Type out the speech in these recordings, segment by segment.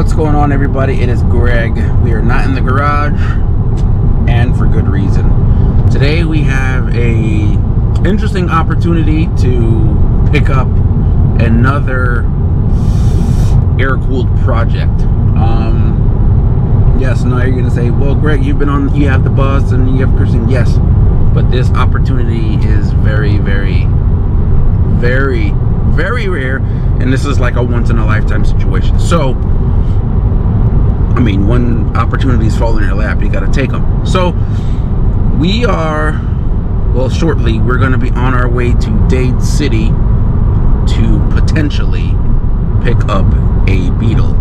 What's going on, everybody? It is Greg. We are not in the garage, and for good reason. Today we have a interesting opportunity to pick up another air-cooled project. Yes, now you're gonna say, well, Greg, you have the bus and you have Christian. Yes, but this opportunity is very, very, very, very rare, and this is like a once-in-a-lifetime situation. So, I mean, when opportunities fall in your lap, you gotta take them. So, we are, well, shortly, we're gonna be on our way to Dade City to potentially pick up a Beetle.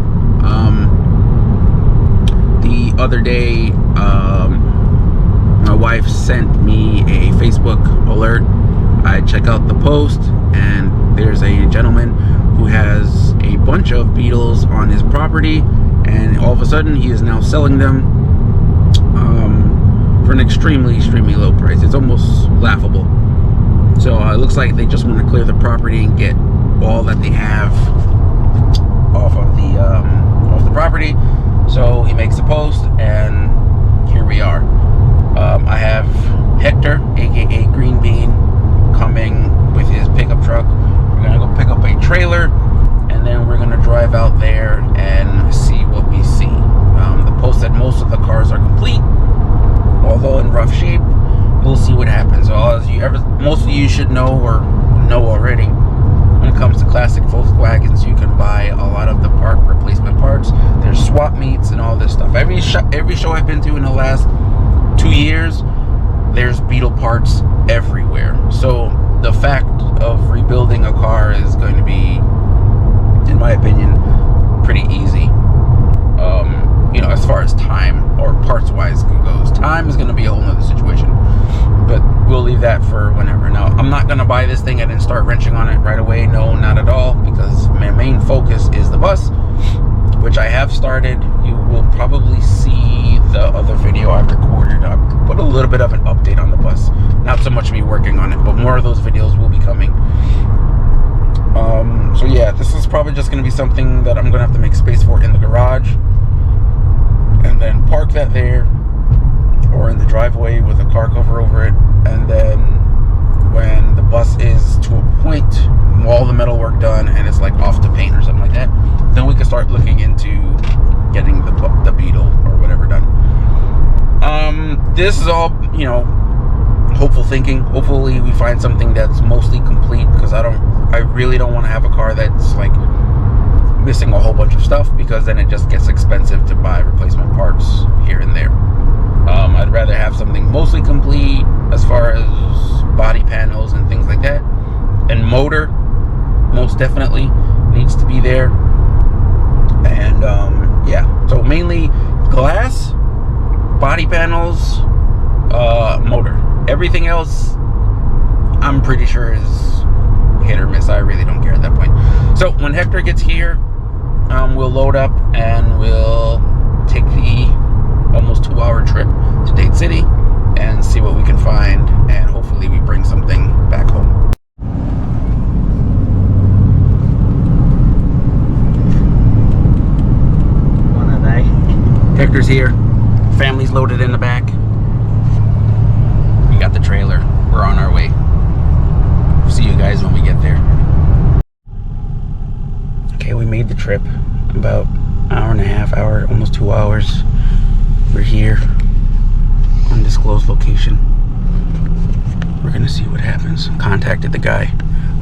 The other day, my wife sent me a Facebook alert. I check out the post, and there's a gentleman who has a bunch of Beetles on his property, and all of a sudden he is now selling them for an extremely low price. It's almost laughable. So it looks like they just want to clear the property and get all that they have off the property. So he makes a post, and here we are. I have Hector, aka Green Bean, coming with his pickup truck. We're gonna go pick up a trailer, and then we're gonna drive out there and see what we see. The post said most of the cars are complete, although in rough shape. We'll see what happens. So most of you should know or know already, when it comes to classic Volkswagens, you can buy a lot of the part replacement parts. There's swap meets and all this stuff. Every show I've been to in the last 2 years, there's Beetle parts everywhere. So the fact of rebuilding a car is going to be, in my opinion, pretty easy. As far as time or parts wise goes, time is going to be a whole nother situation, but we'll leave that for whenever. Now, I'm not going to buy this thing and then start wrenching on it right away. No, not at all, because my main focus is the bus, which I have started. You will probably see the other video I recorded. I put a little bit of an update on the bus, not so much me working on it, but more of those videos will be coming. So yeah, this is probably just going to be something that I'm going to have to make space for in the garage, and then park that there or in the driveway with a car cover over it. And then when the bus is to a point, all the metal work done, and it's like off to paint or something like that, then we can start looking into getting the Beetle or whatever done. This is all, hopeful thinking. Hopefully we find something that's mostly complete, because I really don't want to have a car that's like missing a whole bunch of stuff, because then it just gets expensive to buy replacement parts here and there. I'd rather have something mostly complete as far as body panels and things like that, and motor most definitely needs to be there. And yeah, so mainly glass, body panels, motor. Everything else I'm pretty sure is hit or miss. I really don't care at that point. So when Hector gets here, we'll load up and we'll take the almost 2-hour trip to Dade City and see what we can find, and hopefully we bring something back home. One of they. Hector's here. Family's loaded in the back. We got the trailer. We're on our way. See you guys when we get there. Okay, we made the trip. About hour and a half, almost 2 hours. We're here. Undisclosed location. We're gonna see what happens. Contacted the guy.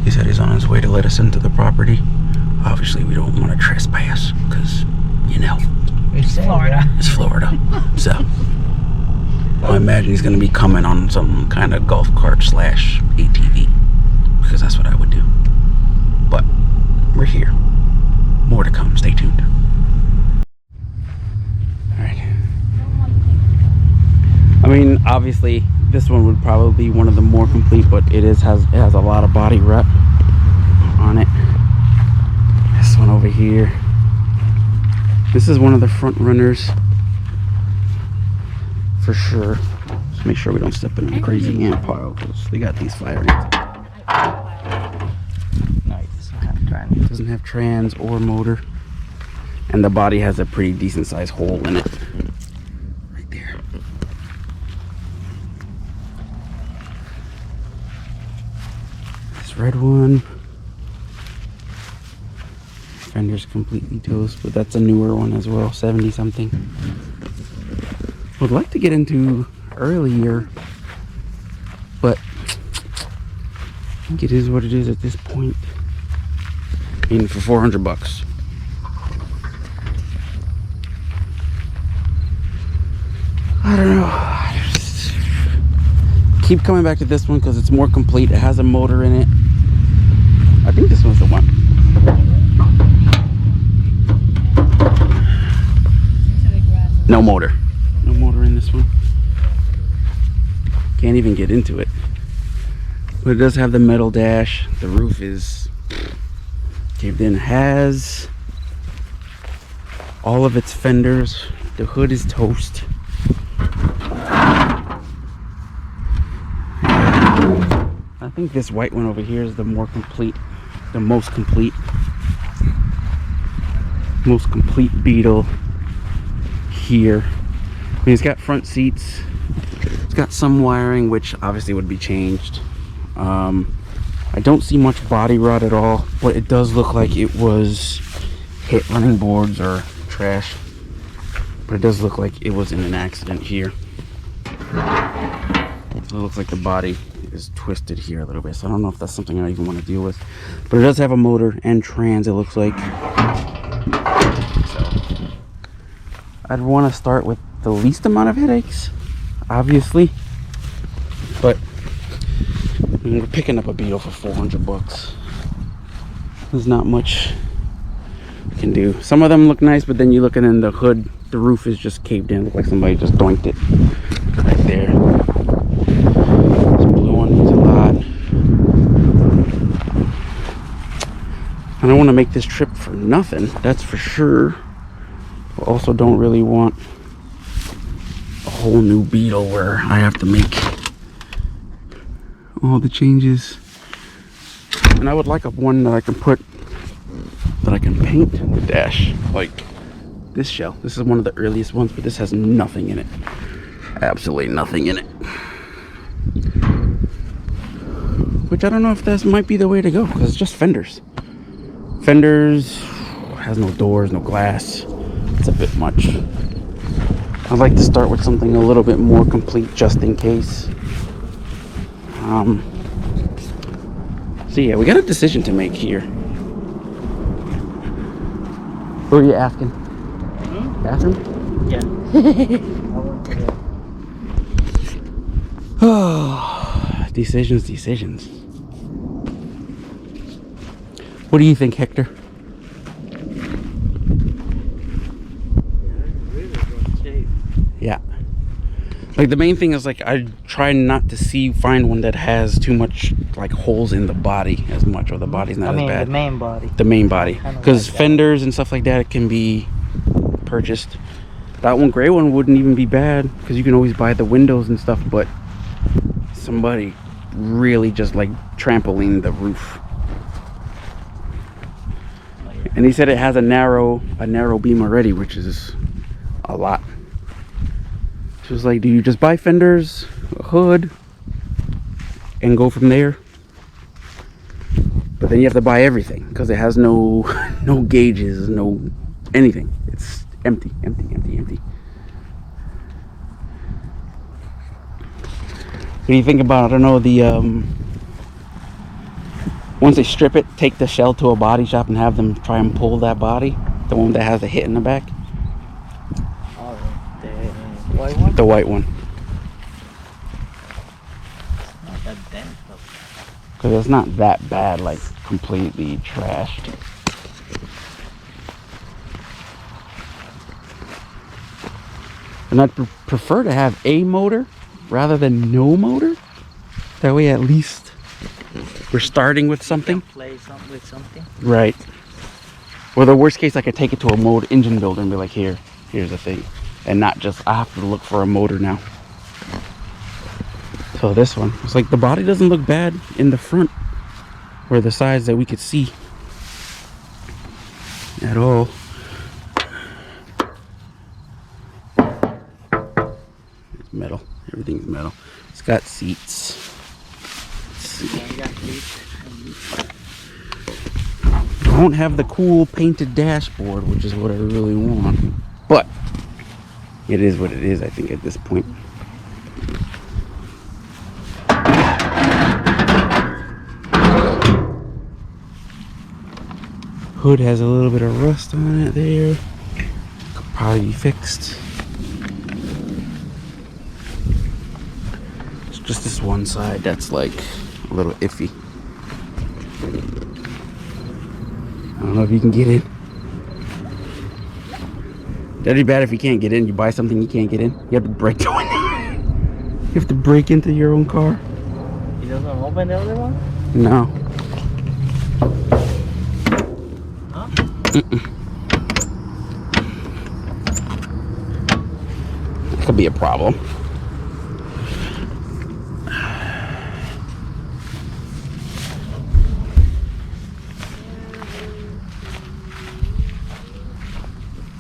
He said he's on his way to let us into the property. Obviously, we don't want to trespass, because, It's Florida. it's Florida. So, I imagine he's gonna be coming on some kind of golf cart / ATV, because that's what I would do. But we're here. More to come. Stay tuned. Alright. I mean, obviously, this one would probably be one of the more complete, but it has a lot of body rep on it. This one over here. This is one of the front runners for sure. Just make sure we don't step in a crazy ant pile, because they got these fire ants. No, it doesn't have trans. It doesn't have trans or motor. And the body has a pretty decent sized hole in it. Right there. This red one. Fender's completely toast, but that's a newer one as well, 70 something. Would like to get into earlier, but I think it is what it is at this point. In for 400 bucks. I don't know. I just keep coming back to this one because it's more complete. It has a motor in it. I think this one's the one. No motor. No motor in this one. Can't even get into it. But it does have the metal dash. The roof is caved in. Has all of its fenders. The hood is toast. I think this white one over here is the more complete, the most complete Beetle here. I mean, it's got front seats. It's got some wiring, which obviously would be changed. I don't see much body rot at all, but it does look like it was hit running boards or trash. But it does look like it was in an accident here. It looks like the body is twisted here a little bit, so I don't know if that's something I even want to deal with. But it does have a motor and trans, it looks like. So I'd want to start with the least amount of headaches, obviously. But I mean, we're picking up a Beetle for 400 bucks. There's not much we can do. Some of them look nice, but then you look in the hood, the roof is just caved in. Look like somebody just doinked it right there. This blue one needs a lot. I don't want to make this trip for nothing, that's for sure. But also don't really want a whole new Beetle where I have to make all the changes. And I would like a one that I can put, that I can paint the dash, like this shell. This is one of the earliest ones, but this has nothing in it. Absolutely nothing in it. Which I don't know if this might be the way to go, because it's just fenders. Fenders, has no doors, no glass. It's a bit much. I'd like to start with something a little bit more complete, just in case. So yeah, we got a decision to make here. Who are you asking? Hmm? Bathroom? Yeah. Oh, decisions. What do you think, Hector? Yeah. Like the main thing is like I try not to find one that has too much like holes in the body as much, or the body's not as bad. The main body. The main body, because like fenders and stuff like that can be purchased. That one gray one wouldn't even be bad because you can always buy the windows and stuff. But somebody really just like trampoline the roof. And he said it has a narrow beam already, which is a lot. So it's like, do you just buy fenders, a hood, and go from there? But then you have to buy everything because it has no gauges, no anything. It's empty. What do you think about, I don't know, the once they strip it, take the shell to a body shop and have them try and pull that body, the one that has the hit in the back? Oh, the white one? The white one. It's not that dent though. Because it's not that bad, like completely trashed. And I'd prefer to have a motor rather than no motor. That way at least we're starting with something. Play with something. Right. Or the worst case, I could take it to a engine builder and be like, here's the thing. And not just, I have to look for a motor now. So this one, it's like the body doesn't look bad in the front, or the sides that we could see at all. everything's metal. It's got seats. Let's see. I don't have the cool painted dashboard, which is what I really want. But it is what it is, I think, at this point. Hood has a little bit of rust on it there. Could probably be fixed. It's just this one side that's like a little iffy. I don't know if you can get in. That'd be bad if you can't get in. You buy something you can't get in. You have to break the window. You have to break into your own car. He doesn't open the other one? No. Huh? That could be a problem.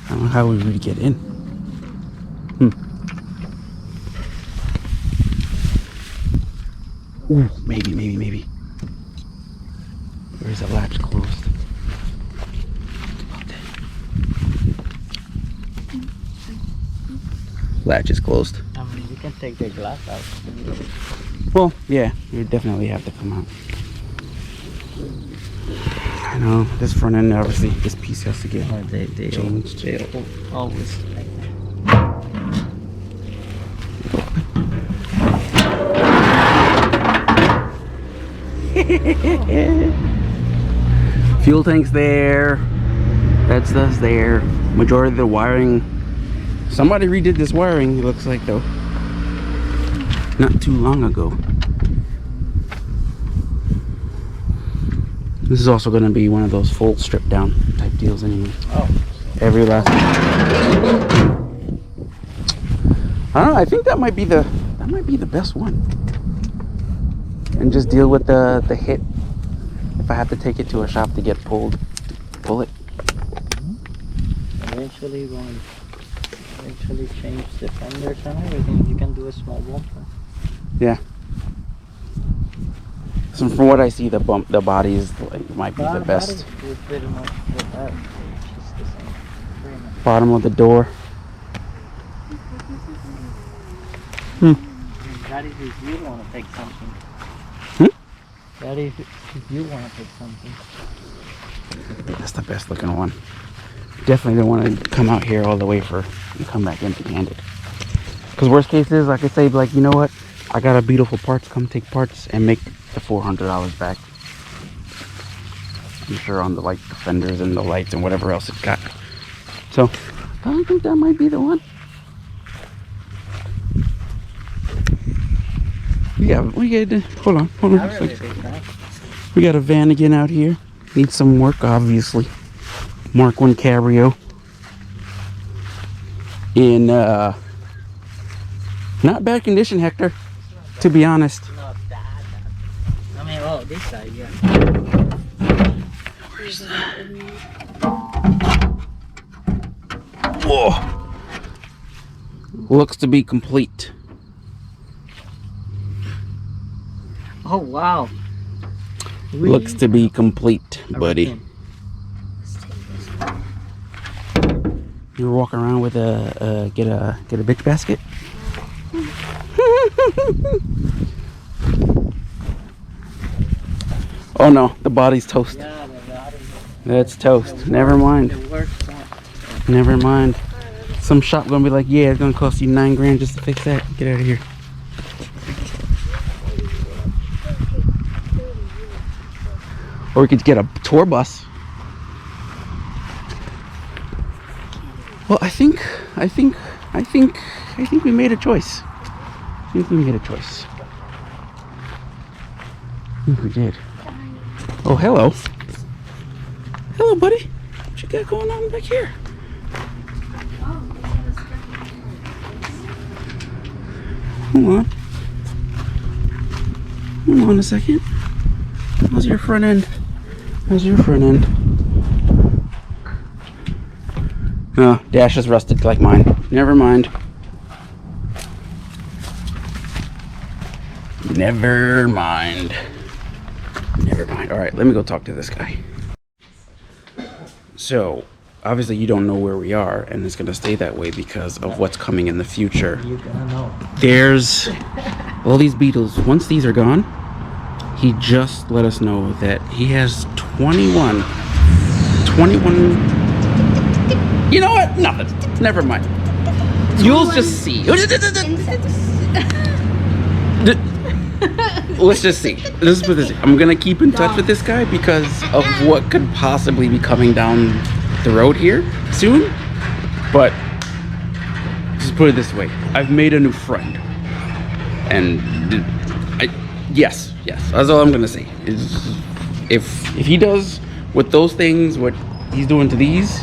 I don't know how we would get in. Ooh, maybe. Where's the latch closed? Latch is closed. I mean, you can take the glass out. Well, yeah, you definitely have to come out. I know, this front end, obviously, this piece has to get changed. They always like that. Fuel tank's there. That stuff's there. Majority of the wiring. Somebody redid this wiring, it looks like, though. Not too long ago. This is also going to be one of those full strip down type deals anyway. Oh. Every last one. I don't know, I think that might be the best one. And just deal with the hit. If I have to take it to a shop to get pulled, pull it. Eventually change the fenders and everything. You can do a small bumper. Yeah. So from what I see, the body is like might be the best. Pretty much just the same. Pretty much. Bottom of the door. That is if you want to take something. That is if you want to take something. That's the best looking one. Definitely don't want to come out here all the way and come back empty-handed. Because worst case is, I could say, like, you know what? I got a Beetle for parts. Come take parts and make the $400 back. I'm sure on the the fenders and the lights and whatever else it got. So I think that might be the one. Hold on. We got a van again out here. Needs some work, obviously. Mark 1 Cabrio. In not bad condition, Hector. To be honest. Not that. I mean, oh, this side, yeah. Where's that? Whoa. Looks to be complete. Oh wow. Looks to be complete, buddy. You were walking around with get a bitch basket. Oh no, the body's toast. Yeah, the body. That's toast. Never mind. Never mind. Some shop gonna be like, yeah, it's gonna cost you $9 grand just to fix that. Get out of here. Or we could get a tour bus. Well, I think we made a choice. I think we made a choice. I think we did. Oh, hello. Hello, buddy. What you got going on back here? Hold on. Hold on a second. How's your front end? How's your front end? Oh, dash is rusted like mine. Never mind. Never mind. Never mind. All right, let me go talk to this guy. So, obviously you don't know where we are, and it's gonna stay that way because of what's coming in the future. You're gonna know. There's all these beetles. Once these are gone, he just let us know that he has 21. You know what? Nothing. Never mind. You'll just see. Let's just see. Let's put this. I'm gonna keep in touch with this guy because of what could possibly be coming down the road here soon. But just put it this way: I've made a new friend, and yes, that's all I'm gonna say. Is if he does with those things what he's doing to these,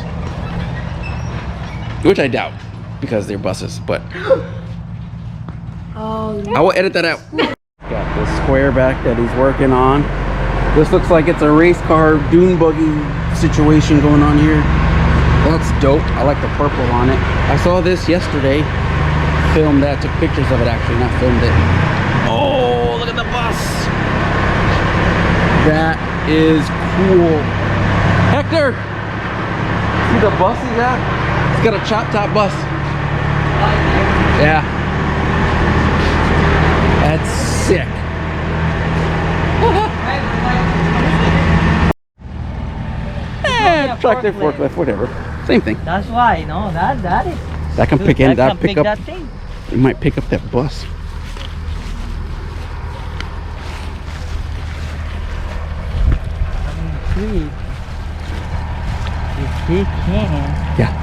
which I doubt because they're buses, but I will edit that out. Got the square back that he's working on. This looks like it's a race car dune buggy situation going on here. That's dope. I like the purple on it. I saw this yesterday. Filmed that, took pictures of it actually, not filmed it. Oh, look at the bus. That is cool. Hector, see the bus he got? He's got a chop top bus. Yeah. That's sick. Tractor, forklift, whatever. Same thing. That's why, no, that is. That can pick up. That thing. It might pick up that bus. If he can. Yeah.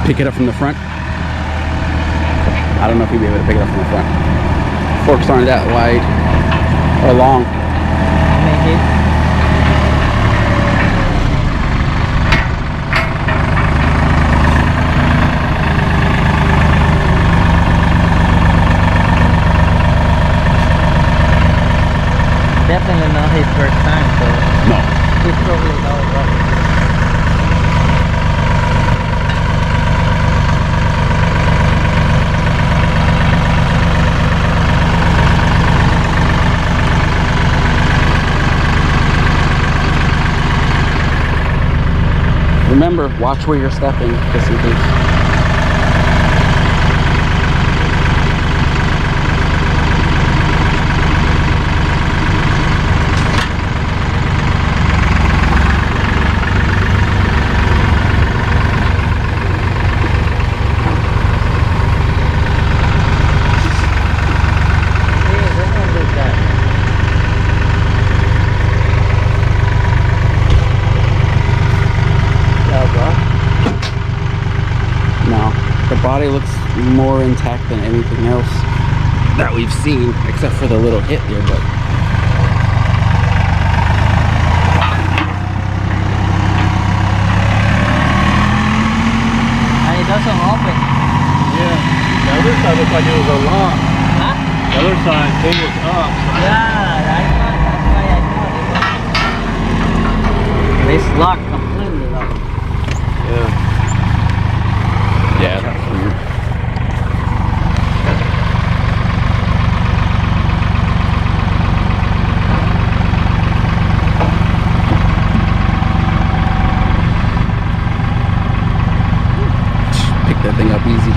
Pick it up from the front. I don't know if he'd be able to pick it up from the front. Forks aren't that wide or long. Definitely not his first time, so No. he probably knows what. Remember, watch where you're stepping, just in case. Body looks more intact than anything else that we've seen, except for the little hit here, but And it doesn't open. Yeah. The other side looked like it was alarm. Huh? The other side thing was up. Yeah, that's why I thought it was. It's locked, completely locked. Yeah. yeah, that's weird. Pick that thing up easy.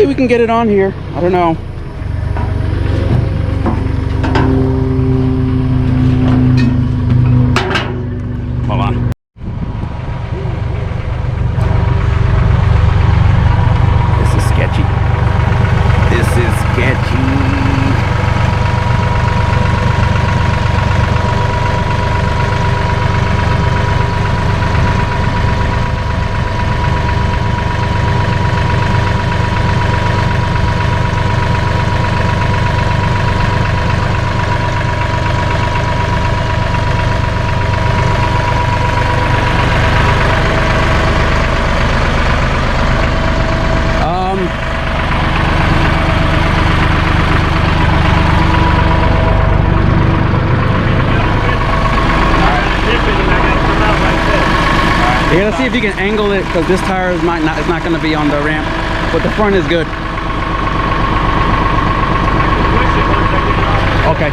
Hopefully we can get it on here. I don't know. Hold on. This is sketchy. This is sketchy. You're gonna see if you can angle it, because this tire is not going to be on the ramp, but the front is good. Okay.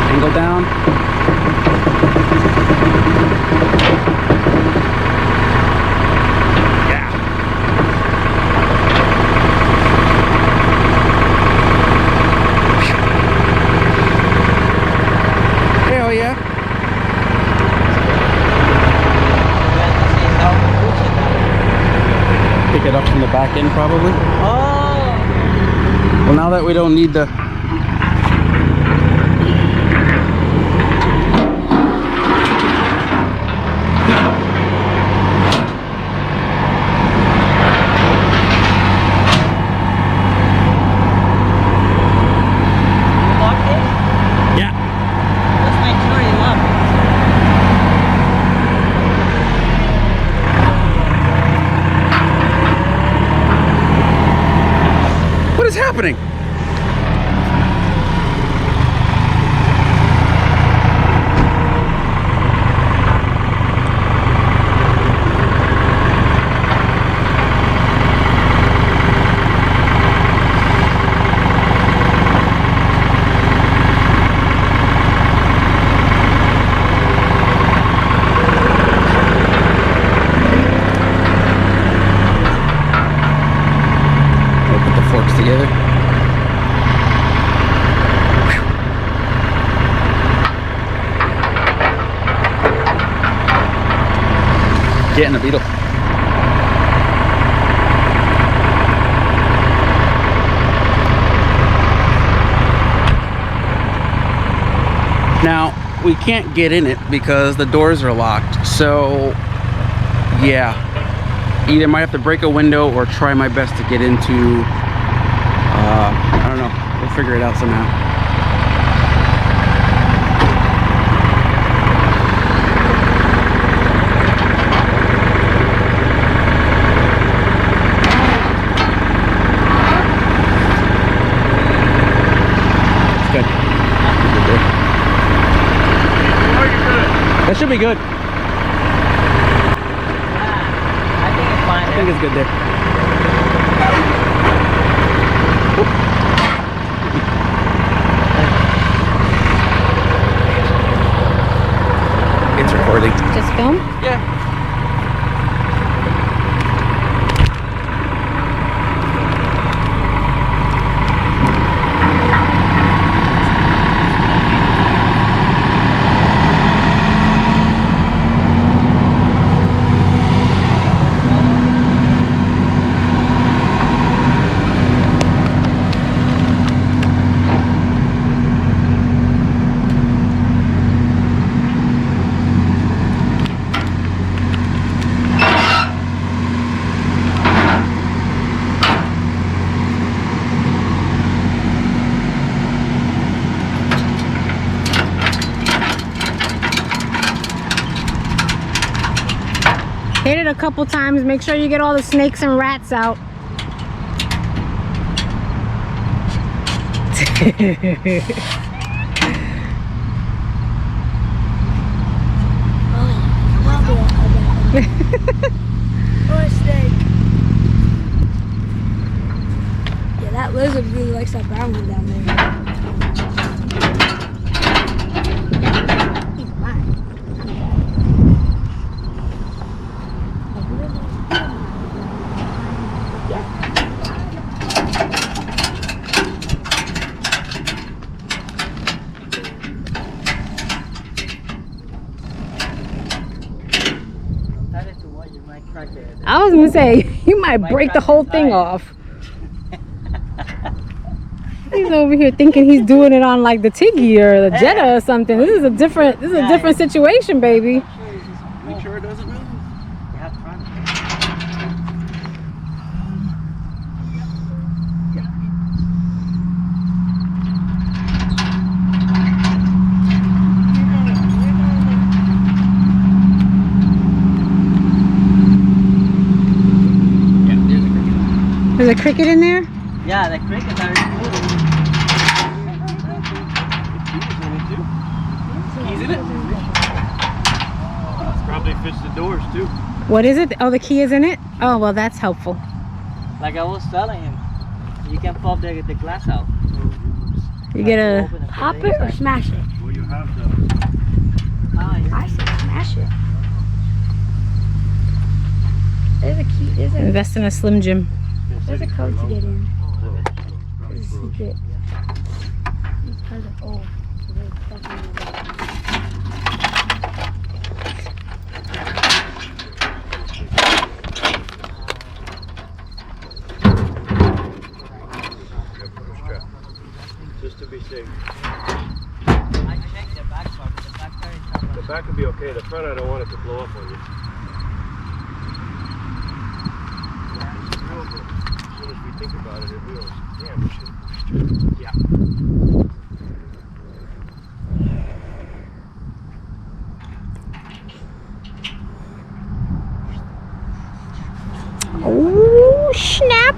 Angle down. Yeah. Hell yeah. Pick it up from the back end probably. Oh. Well, now that we don't need the happening? Put the forks together. Get in the Beetle. Now, we can't get in it because the doors are locked. So, yeah. Either might have to break a window or try my best to get into, I don't know. We'll figure it out somehow. That should be good. I think it's fine. I think it's good there. It's recording. Just film? Yeah. Hit it a couple times. Make sure you get all the snakes and rats out. Or a snake. Yeah, that lizard really likes that brown one down there. He's mine. I was gonna say, you might break the whole thing off. He's over here thinking he's doing it on like the Tiggy or the Jetta or something. This is a different situation, baby. Make sure it doesn't move. There's a cricket in there? Yeah, the crickets are cool. Keys in it? Probably fits the doors too. What is it? Oh, the key is in it? Oh, well, that's helpful. Like I was telling him, you can pop the glass out. You get a... Pop it or smash it? Well, you have the. I say smash it. There's a key. Invest in a Slim Jim. There's a code to get in. There's a secret. It's kind of old. Just to be safe. I checked the back part. The back part is not. The back will be okay. The front, I don't want it to blow up on you. As soon as we think about it, it will. Yeah, we should. Yeah. Oh, snap.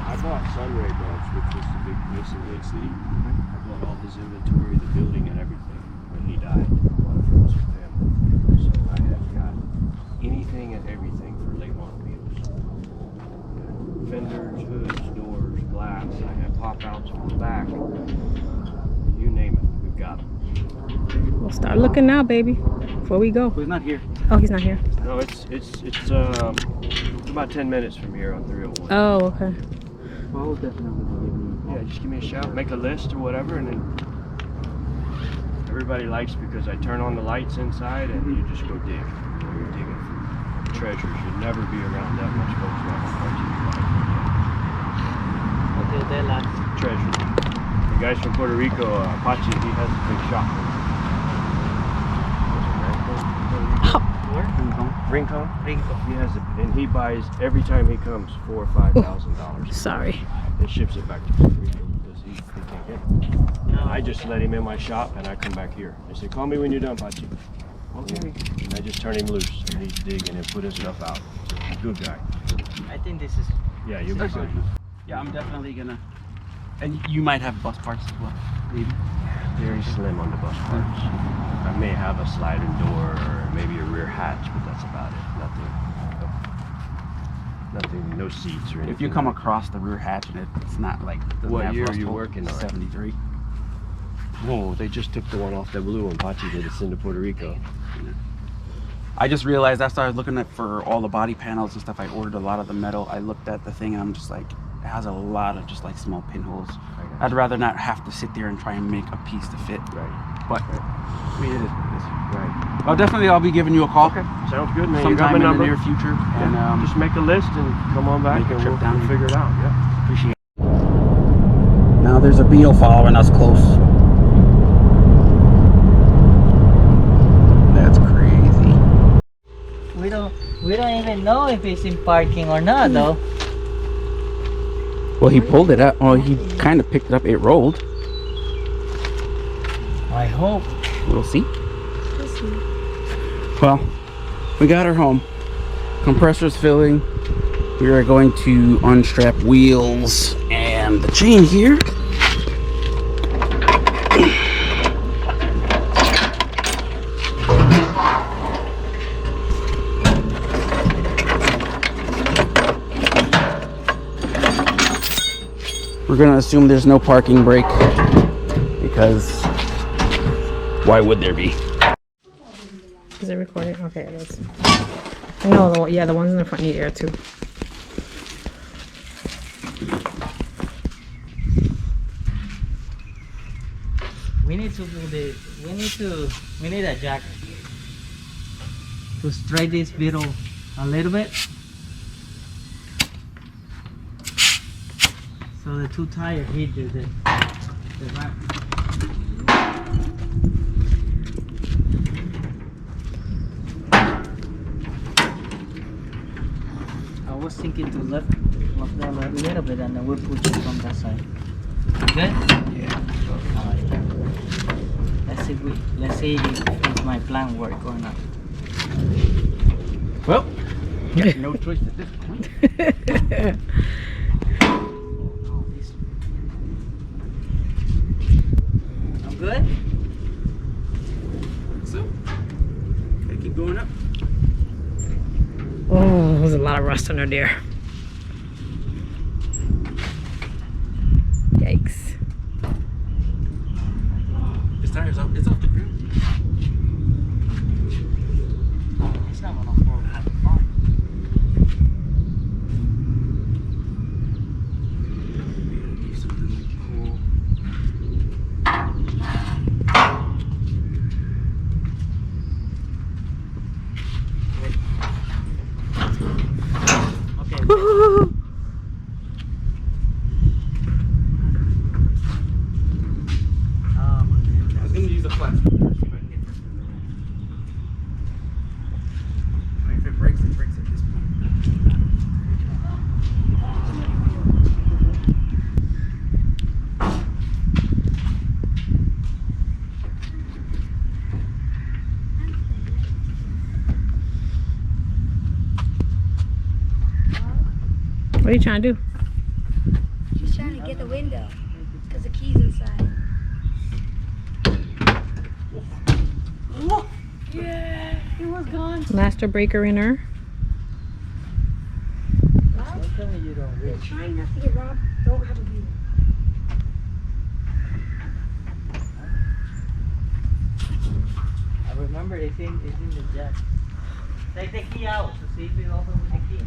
I bought Sunray bulbs, which was the big missing link city. I bought all his inventory, the building and everything when he died. One of us with family. So I have got anything and everything for late model Beetles. Fenders, hoods, doors, glass. I have pop outs for the back. You name it, we've got them. We'll start looking now, baby, before we go. He's not here. Oh, he's not here. No, it's about 10 minutes from here on 301. Oh, okay. Well, definitely. Yeah, just give me a shout, make a list or whatever, and then everybody likes because I turn on the lights inside and you just go dig. You're digging for treasures. You'll never be around that much Volkswagen Until they last. treasure. The guys from Puerto Rico, Apache, he has a big shop. Where? Rincon? Rincon. He has it, and he buys every time he comes $4,000 or $5,000. Sorry. And ships it back to Puerto Rico because he can't get it. I just let him in my shop and I come back here. They say, call me when you're done, Pachi. Okay. And I just turn him loose and he's digging and put his stuff out. He's a good guy. I think this is. Yeah, you'll be good. Yeah, I'm definitely gonna. And you might have bus parts as well, maybe. Very slim on the bus parts. I may have a sliding door or maybe a rear hatch, but that's about it. Nothing, no seats or anything. If you come across the rear hatch and it's not like. What year are you working on? 73. Whoa, they just took the one off the blue one Pachi did. It's into Puerto Rico. I just realized after I was looking at for all the body panels and stuff, I ordered a lot of the metal. I looked at the thing and I'm just like, it has a lot of just like small pinholes. I'd rather not have to sit there and try and make a piece to fit. Right. But Right. I mean, it is. Right. I'll be giving you a call. Okay. Sounds good, man. You got Sometime my in number. the near future. And Just make a list and come on back make a and trip we'll down here. figure it out. Yeah. appreciate it. Now there's a Beetle following us close. That's crazy. We don't even know if it's in parking or not, though. Well, he pulled it up. Oh, he kind of picked it up. It rolled. I hope. We'll see. Well, we got her home. Compressor's filling. We are going to unstrap wheels and the chain here. We're gonna assume there's no parking brake because why would there be? Is it recording? Okay, it is. No, yeah, the ones in the front need air too. We need to do the. We need a jack to straighten this Beetle a little bit. So the two tires hit the ramp. I was thinking to lift that a little bit and then we'll push it from that side. Good? Yeah. Alright. Let's see if my plan work or not. Well, no choice at this point. I'm good? So, gotta keep going up. Oh, there's a lot of rust under there. Yikes. This tire's off. It's off the ground. It's not gonna fall that far. Okay. I was gonna use the flat. If it breaks, it breaks at this point. What are you trying to do? She's trying to get the window because the key's inside. Yeah, it was gone. Master breaker in her. Well, Tell me you don't they're reach. trying not to get robbed. Don't have a Beetle. I remember it's in the jack. Take the key out to see if it opens with the key.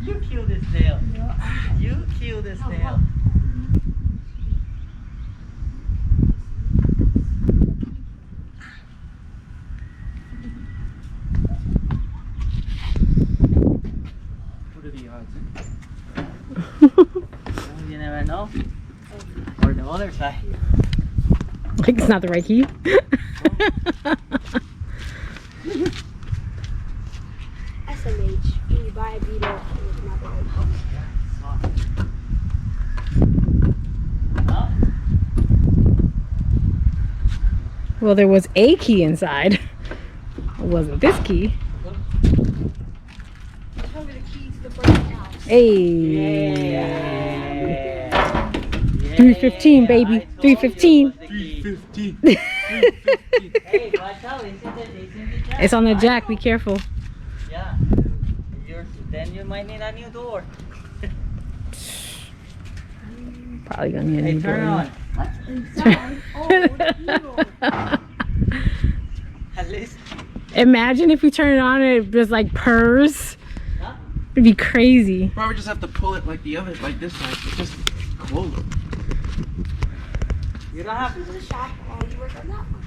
You killed this nail. You killed this nail. What are the odds? You never know. Or the other side. Like it's not the right key. SMH. When you buy a Beetle, it's not the right one. Huh? Well, there was a key inside. It wasn't this key. Show me the key to the break house. Hey. Yeah. 315, baby. 315. 350. Hey, watch out. It's in the jack. It's on the jack. Be careful. Yeah. Then you might need a new door. Probably gonna need a Hey, new turn it door. on. What's inside? Oh, it's Beetle. At least. Imagine if you turn it on and it just like purrs. Huh? It'd be crazy. Probably just have to pull it like the other, like this side. It's just close. You don't have Go to the shop while you work on that one.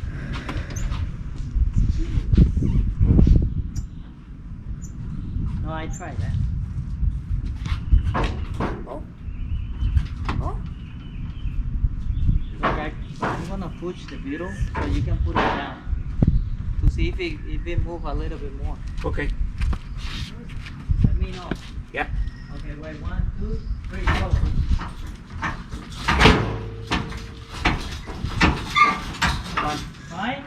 No, I tried that. Oh. Oh. Look, I'm gonna push the Beetle so you can put it down to see if it move a little bit more. Okay. Let me know. Yeah. Okay, wait, 1, 2, 3, go. Fine.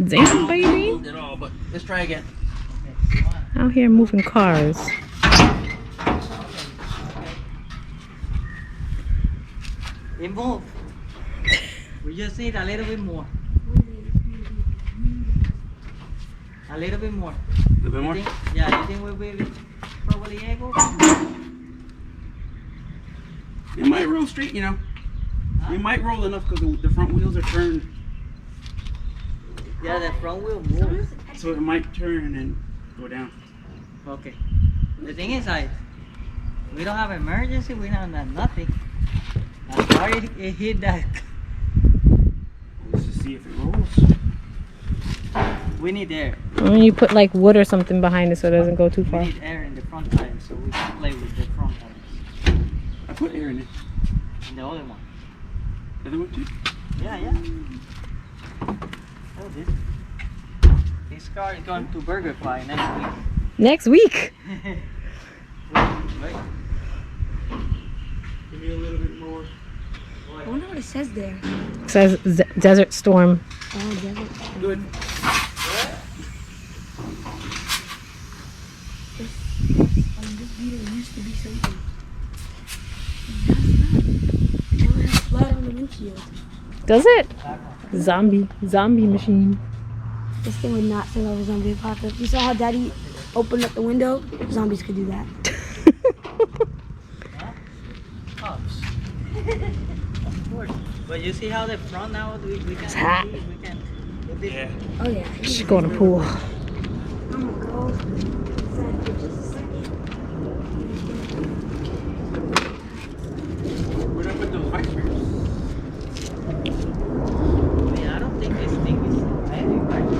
Damn, baby. Moved it all, but let's try again. Okay, come on. Out here moving cars. It moved. We just need a little bit more. A little bit more. A little bit more? Yeah, you think we'll be probably able. It might roll straight, you know. It might roll enough because the front wheels are turned, Yeah, the front wheel moves. so it might turn and go down. Okay. The thing is, we don't have emergency. We don't have nothing. As far as it hit that, Let's just see if it rolls. we need air. When you put like wood or something behind it so it doesn't go too We far. need air in the front tires, so we can play with the front tires. I put air in it. And the other one. The other one too? Yeah. Oh, this car is going to Burger Fly next week. Next week. Wait. Give me a little bit more. I wonder what it says there. It says Desert Storm. Oh, desert. Good. This Beetle used to be something. Now it has blood on the windshield. Does it? Zombie machine. This thing would not survive a zombie apocalypse. You saw how Daddy opened up the window? Zombies could do that. Cops. Of course. But you see how the front now we can It's hot. we can put this. Yeah. Oh yeah. Should go in the pool. I'm gonna go inside for just a second. Where do I put those vice grips? I don't think this thing is so heavy, right?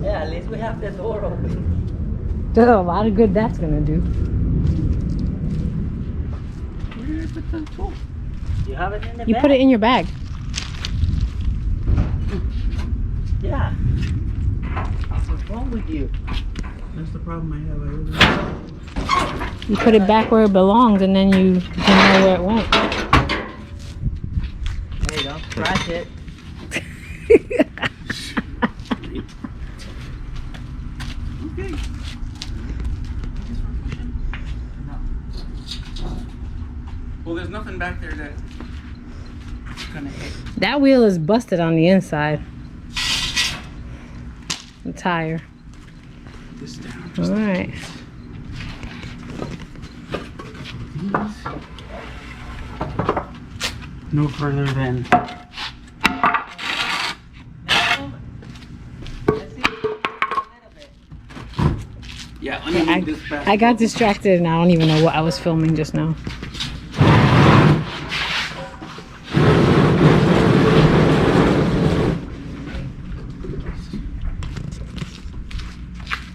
Yeah, at least we have the door open. There's a lot of good that's gonna do. Where did I put the tool? You have it in the You bag? put it in your bag. Yeah. What's wrong with you? That's the problem I have. You put it back where it belongs, and then you know where it went. Hey, don't scratch it. Okay. No. Well, there's nothing back there that's gonna hit. That wheel is busted on the inside. The tire. This down. All right. No further than. No. Let's see. A little bit. Yeah, let me move this back. I got distracted, and I don't even know what I was filming just now.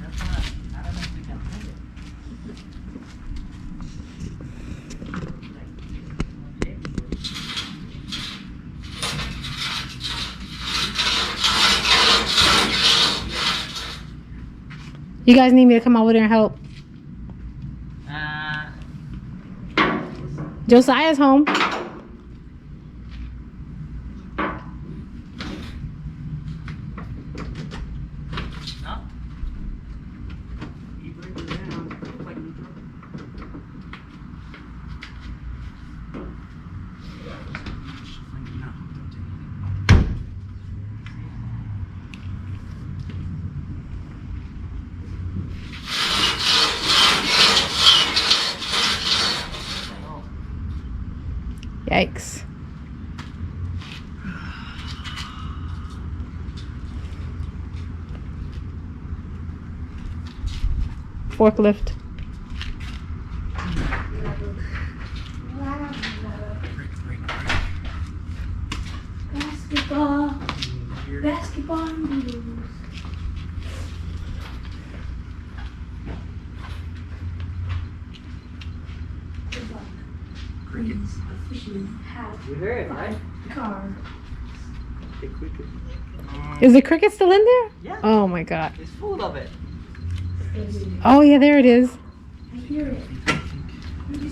That's not, I don't know if we can put it. You guys need me to come over there and help? Uh, Josiah's home. no? You bring it down, it's like you throw- No, don't take it. Yikes. Forklift. Basketball. Basketball and Beetles. Crickets. Officially have You heard it, right? a car. The quickest. Is the cricket still in there? Yeah. Oh my god. It's full of it. Oh yeah, there it is. I hear it.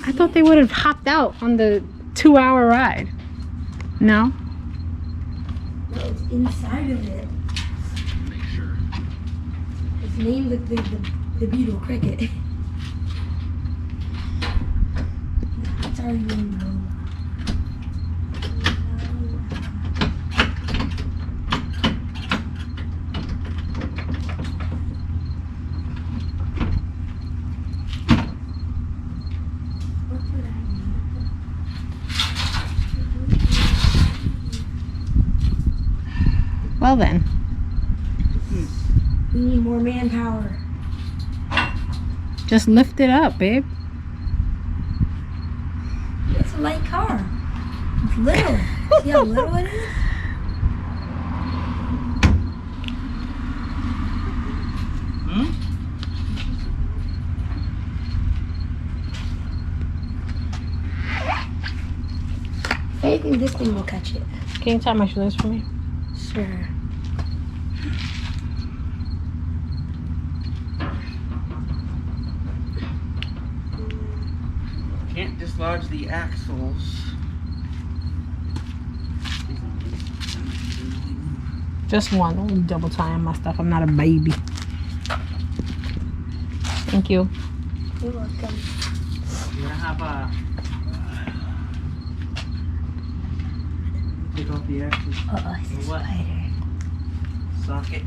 I thought they would have hopped out on the 2-hour ride. No? No, it's inside of it. Make sure. It's named the Beetle Cricket. It's already named Lola. Well then. We need more manpower. Just lift it up, babe. It's a light car. It's little. See how little it is? I think this thing will catch it. Can you tie my shoelace for me? Sure. Can't dislodge the axles. Just one. Only double tying my stuff. I'm not a baby. Thank you. You're welcome. You're gonna have a take off the axle It's a What? spider. socket.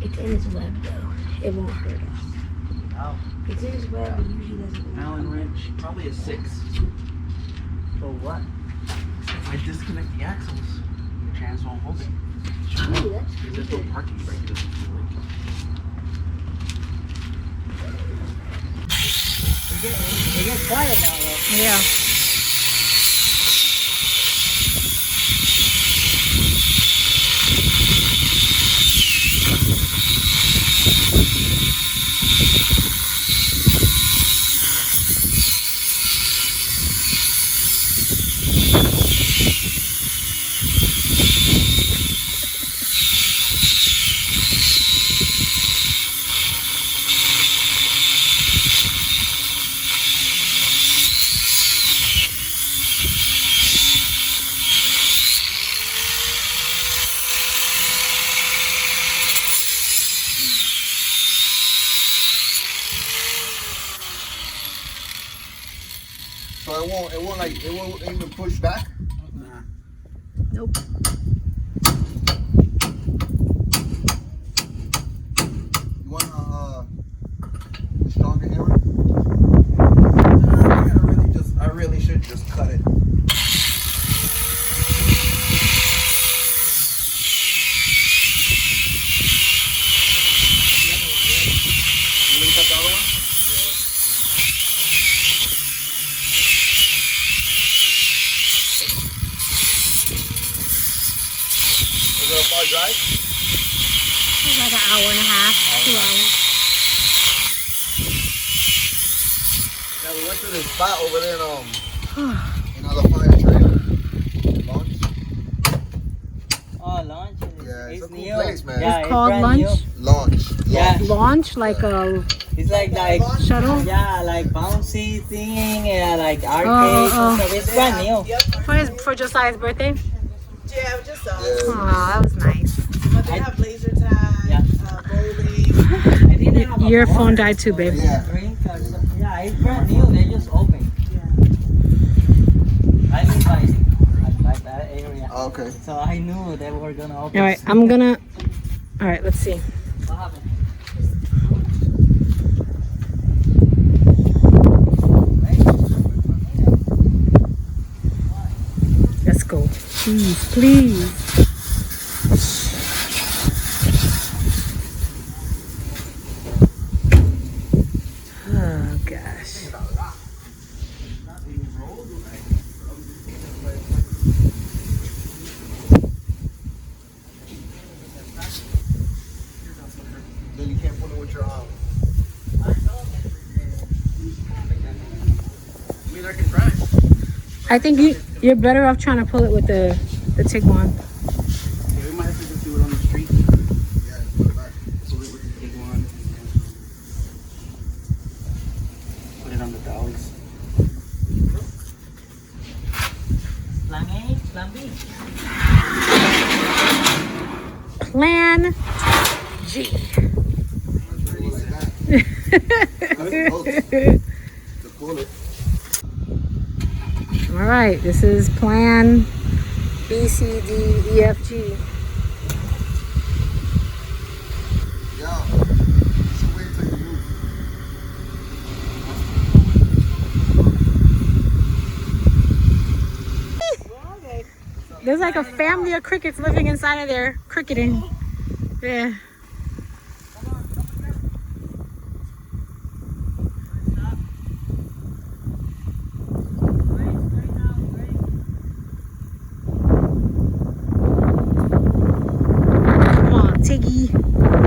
It's in his web though. It won't hurt us. Oh, It's in his web, it usually doesn't. Allen wrench, probably a 6. for what? If I disconnect the axles, the trans won't hold it. Ooh, that's There's no parking brake. It doesn't feel like. It gets quiet now, though. Yeah. So it won't even push back. Nah. Nope. You want a stronger hammer? I really should just cut it. You want to cut the other one? Is it a far drive? It's like an hour and a half, 2 hours. Yeah, we went to this spot over there in another fire trailer. Launch. Oh, launch. Yeah, it's a cool new. place, man. Yeah, It's called brand Lunch? new. Launch. Yeah. Launch, like a It's like shuttle. yeah, like bouncy thing, yeah, like arcade. oh. So it's brand new. For Josiah's birthday. Yeah, just Yeah. Oh, that was nice. but they have laser tag, Yeah. bowling. I think they have a Your bar phone died too, or babe. Yeah. drink or something. Yeah, it's brand new. They just opened. I live by that area, Okay. so I knew they were gonna open. All right, I'm gonna. All right, let's see. What happened? Let's go. Please, please. Oh gosh. Then you can't pull it with your arm. I mean, I can try. I think you're better off trying to pull it with the Tiguan. Yeah, we might have to just do it on the street. Yeah, put it back. Pull it with the big one. Put it on the dogs. Plan A, plan B. Plan G. Like that. To pull it. All right, this is Plan B, C, D, E, F, G. Yeah. You should wait till you move. There's like a family of crickets living inside of there, cricketing. Yeah. Come on, Tiggy.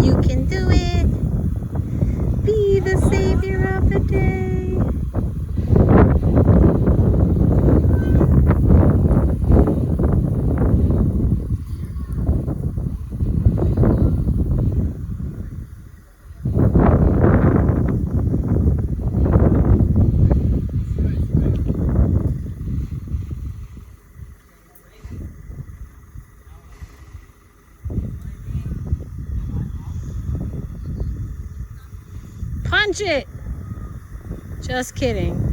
You can do it. Be the savior of the day. Punch it. Just kidding.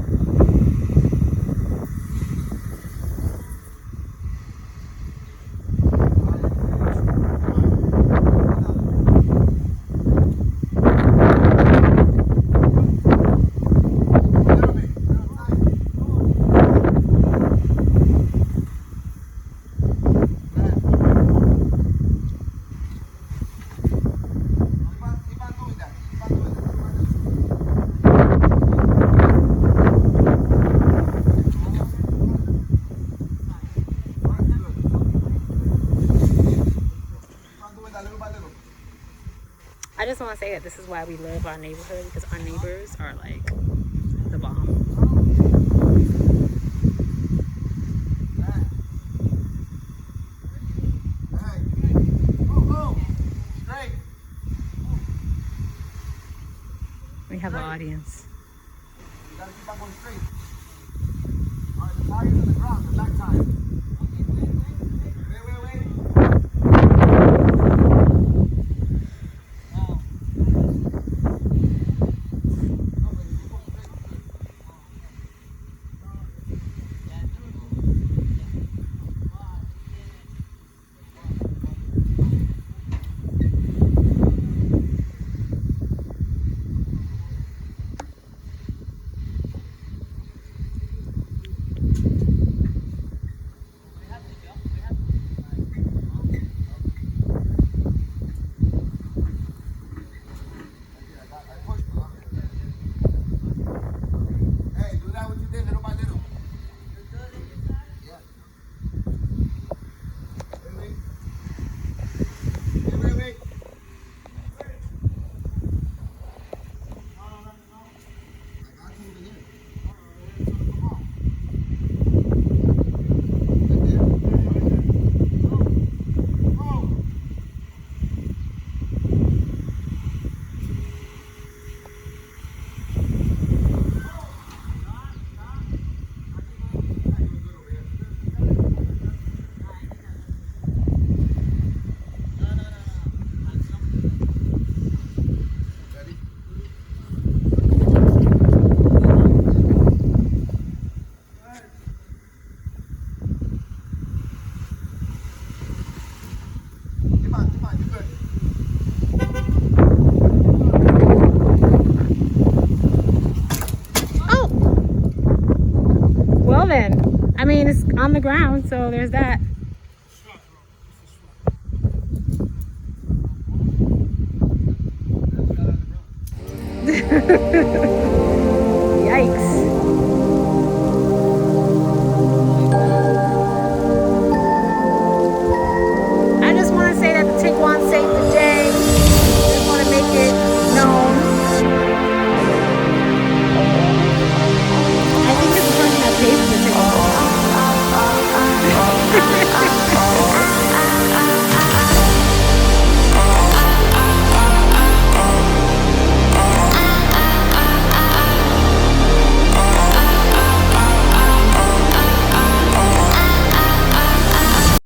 I just want to say that this is why we love our neighborhood, because our neighbors are like the bomb. We have an audience. You gotta keep on going straight. All right, the tire's on the ground, the back tire. Wait. Hey, do that what you did little by little. Yeah. Wait. Keep on, you're good. Oh! Well then, I mean, it's on the ground, so there's that. That's not on the road.